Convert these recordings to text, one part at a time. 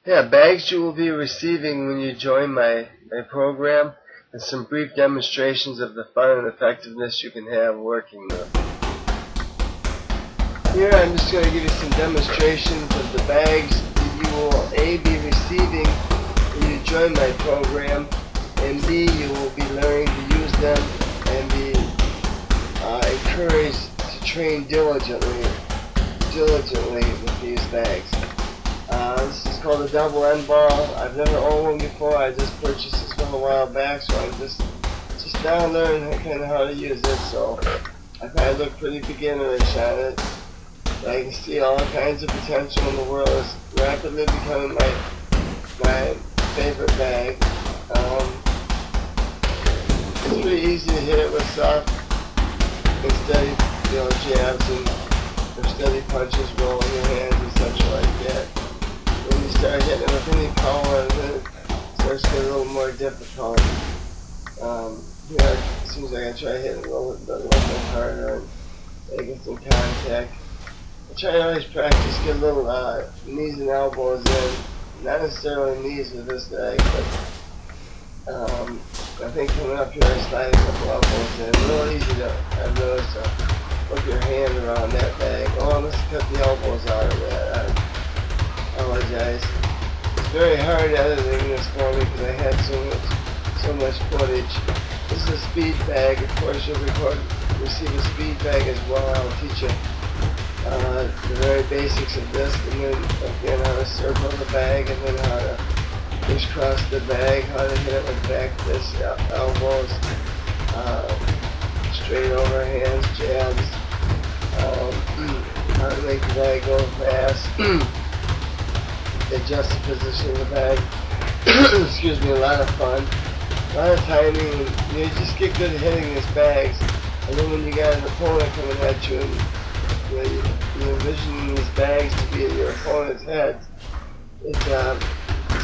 Yeah, bags you will be receiving when you join my program, and some brief demonstrations of the fun and effectiveness you can have working them. Here I'm just going to give you some demonstrations of the bags that you will A, be receiving when you join my program, and B, you will be learning to use them and be encouraged to train diligently with these bags. This is called a double end ball. I've never owned one before. I just purchased this one a while back, so I'm just now learning kind of how to use it. So I probably look pretty beginnerish on it. But I can see all kinds of potential in the world. It's rapidly becoming my favorite bag. It's pretty easy to hit it with soft and steady, jabs or steady punches rolling your hands and such like that. When you start hitting it with any power, then it starts to get a little more difficult. Here, it seems like I try hitting it a little bit harder and making some contact. I try to always practice, get a little knees and elbows in. Not necessarily knees with this bag, but I think coming up here I slide a couple elbows in. A little easy to, I've noticed, put your hand around that bag. Oh, let's cut the elbows out of that. I apologize. It's very hard editing this for me because I had so much footage. This is a speed bag. Of course, you'll receive a speed bag as well. I'll teach you the very basics of this, and then again how to circle the bag, and then how to crisscross the bag, how to hit it with back fists, elbows, straight overhands, jabs, how to make the bag go fast, adjust the position of the bag. Excuse me, a lot of fun, a lot of timing, and you just get good at hitting these bags, and then when you got an opponent coming at you, and you're envisioning these bags to be in your opponent's heads, it's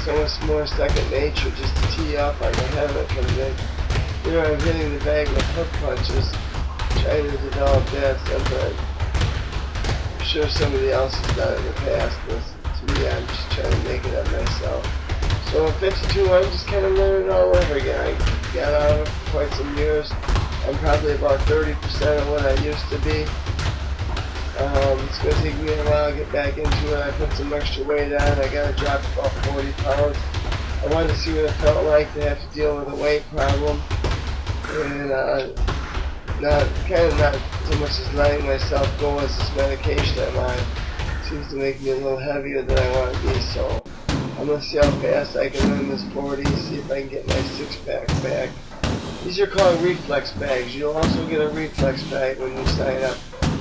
so much more second nature just to tee up on the head of it comes in. Here I'm hitting the bag with hook punches, trying to develop that something I'm sure somebody else has done in the past, but to me I'm just trying to make it up myself. So in 52 I'm just kind of learning all over again. I got out of it for quite some years. I'm probably about 30% of what I used to be. It's going to take me a while to get back into it. I put some extra weight on. I got to drop about 40 pounds. I wanted to see what it felt like to have to deal with a weight problem. And not so much as letting myself go as this medication I'm on. It seems to make me a little heavier than I want to be. So I'm going to see how fast I can run this 40, see if I can get my six-pack back. These are called reflex bags. You'll also get a reflex bag when you sign up.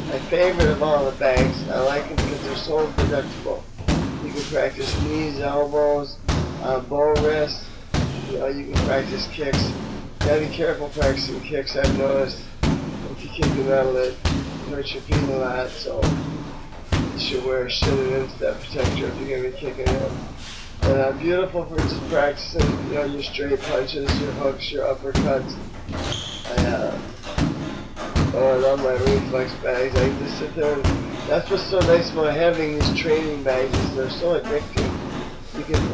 My favorite of all the bags, I like them because they're so unpredictable. You can practice knees, elbows, bow wrists. You can practice kicks. You gotta be careful practicing kicks. I've noticed if you kick the metal, it hurts your feet a lot. So you should wear a shin and instep protector if you're gonna be kicking them. And beautiful for just practicing, your straight punches, your hooks, your uppercuts. I love my reflex bags. I can just sit there, and that's what's so nice about having these training bags is they're so addicting.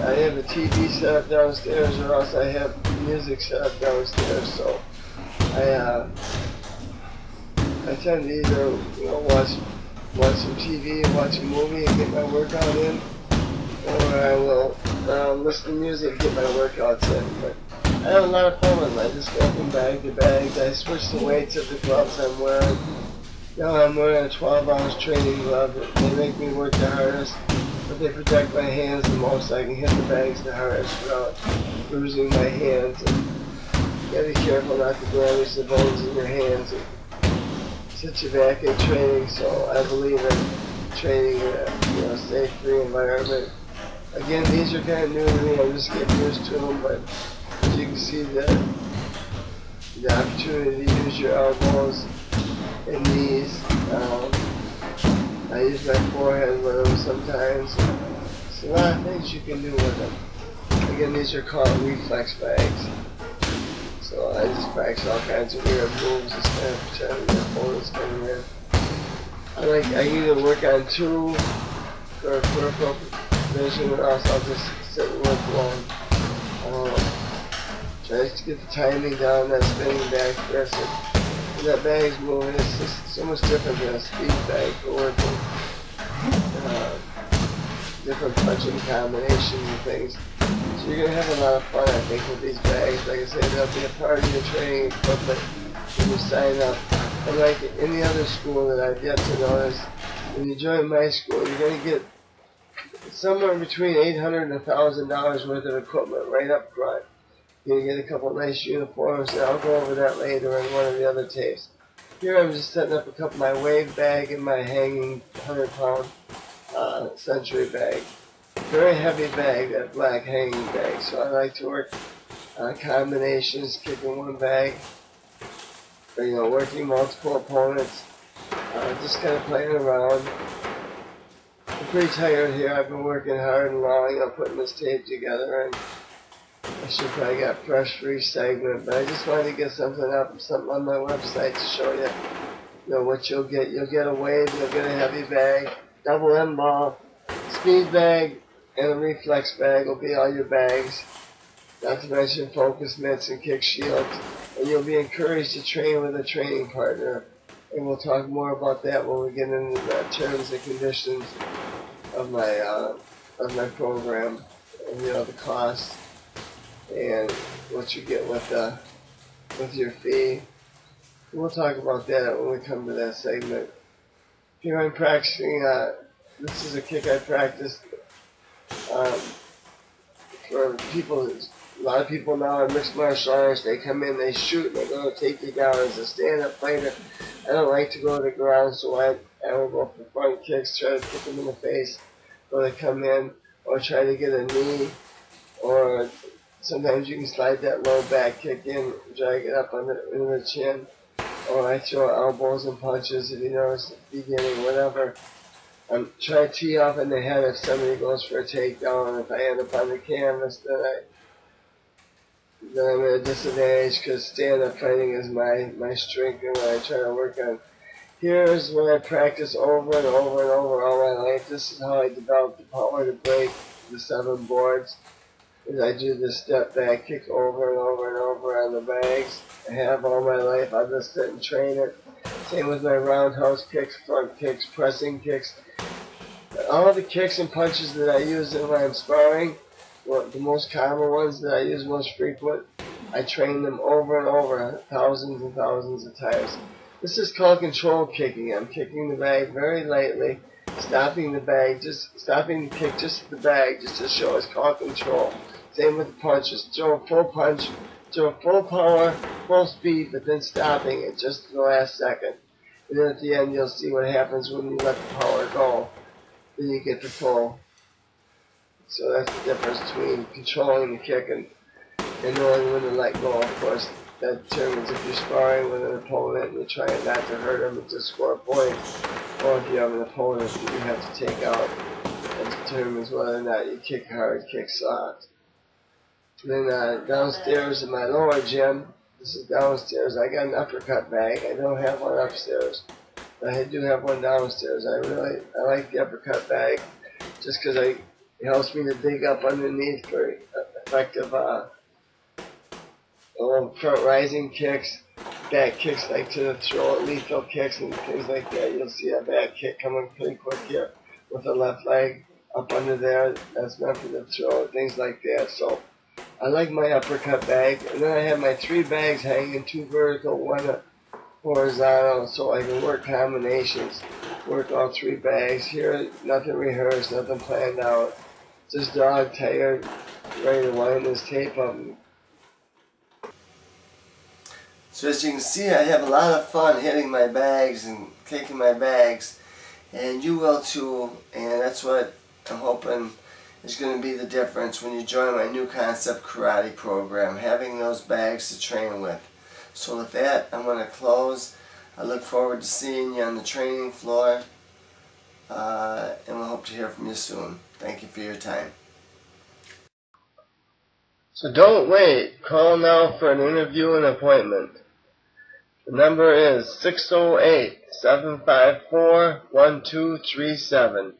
I have a TV set up downstairs, or else I have music set up downstairs. So I tend to either watch some TV, watch a movie, and get my workout in, or I will listen to music and get my workouts in. But I have a lot of fun with them. I just go from bag to bag. I switch the weights of the gloves I'm wearing. Now I'm wearing a 12-ounce training glove. They make me work the hardest, but they protect my hands the most. I can hit the bags the hardest without bruising my hands. And you gotta be careful not to damage the bones in your hands and set you back in training. So I believe in training in a safe, free environment. Again, these are kind of new to me. I'm just getting used to them, but as you can see, the opportunity to use your elbows and knees. I use my forehead with them sometimes. There's a lot of things you can do with them. Again, these are called reflex bags. So I just practice all kinds of weird moves and stuff, pretending the opponent's coming in. I either work on two for supervision, or else I'll just sit and work alone. Try to get the timing down, that spinning bag first. When that bag's moving, it's just so much different than a speed bag for working. Different punching combinations and things. So you're going to have a lot of fun, I think, with these bags. Like I said, they'll be a part of your training equipment when you sign up. And like any other school that I've yet to notice, when you join my school, you're going to get somewhere between $800 and $1,000 worth of equipment right up front. You're going to get a couple of nice uniforms, and I'll go over that later in one of the other tapes. Here I'm just setting up my wave bag and my hanging 100-pound Century bag. Very heavy bag, that black hanging bag. So I like to work combinations, kicking one bag, or, working multiple opponents, just kind of playing around. I'm pretty tired here. I've been working hard and long on putting this tape together, and I should probably get fresh for each segment, but I just wanted to get something up, something on my website to show you, what you'll get. You'll get a wave, you'll get a heavy bag, double M ball, speed bag, and a reflex bag will be all your bags. Not to mention focus mitts and kick shields. And you'll be encouraged to train with a training partner. And we'll talk more about that when we get into the terms and conditions of my program, and the cost and what you get with your fee. And we'll talk about that when we come to that segment. Here I'm practicing. This is a kick I practiced for people. A lot of people now in mixed martial arts, they come in, they shoot, and they're going to take you down as a stand-up fighter. I don't like to go to the ground, so I will go for front kicks, try to kick them in the face when they come in, or try to get a knee, or sometimes you can slide that low back kick in, try to get up into the chin, or I throw elbows and punches, if you notice at the beginning, whatever. I'm trying to tee off in the head if somebody goes for a takedown. If I end up on the canvas, then I'm at a disadvantage, because stand-up fighting is my strength and what I try to work on. Here's what I practice over and over and over all my life. This is how I developed the power to break the 7 boards. Is I do this step back kick over and over and over on the bags. I have all my life. I just sit and train it. Same with my roundhouse kicks, front kicks, pressing kicks. All the kicks and punches that I use when I'm sparring, the most common ones that I use most frequent, I train them over and over, thousands and thousands of times. This is called control kicking. I'm kicking the bag very lightly, stopping the kick just at the bag, just to show it's called control. Same with the punches. Throw a full punch, throw full power, full speed, but then stopping it just at the last second. And then at the end, you'll see what happens when you let the power go. Then you get the full. So that's the difference between controlling the kick and knowing when to let go. Of course, that determines if you're sparring with an opponent and you're trying not to hurt him and to score a point, or if you have an opponent that you have to take out, that determines whether or not you kick hard, kick soft. Then downstairs in my lower gym, this is downstairs, I got an uppercut bag. I don't have one upstairs, but I do have one downstairs. I like the uppercut bag just because it helps me to dig up underneath for effective front rising kicks, back kicks like to the throat, lethal kicks and things like that. You'll see a back kick coming pretty quick here with the left leg up under there. That's meant for the throat, things like that. So I like my uppercut bag. And then I have my 3 bags hanging, 2 vertical, 1 horizontal, so I can work combinations, work all 3 bags. Here, nothing rehearsed, nothing planned out. Just dog tired, ready to wind this tape up. So as you can see, I have a lot of fun hitting my bags and kicking my bags, and you will too, and that's what I'm hoping is going to be the difference when you join my new concept karate program, having those bags to train with. So with that, I'm going to close. I look forward to seeing you on the training floor, and we'll hope to hear from you soon. Thank you for your time. So don't wait. Call now for an interview and appointment. The number is 608-754-1237.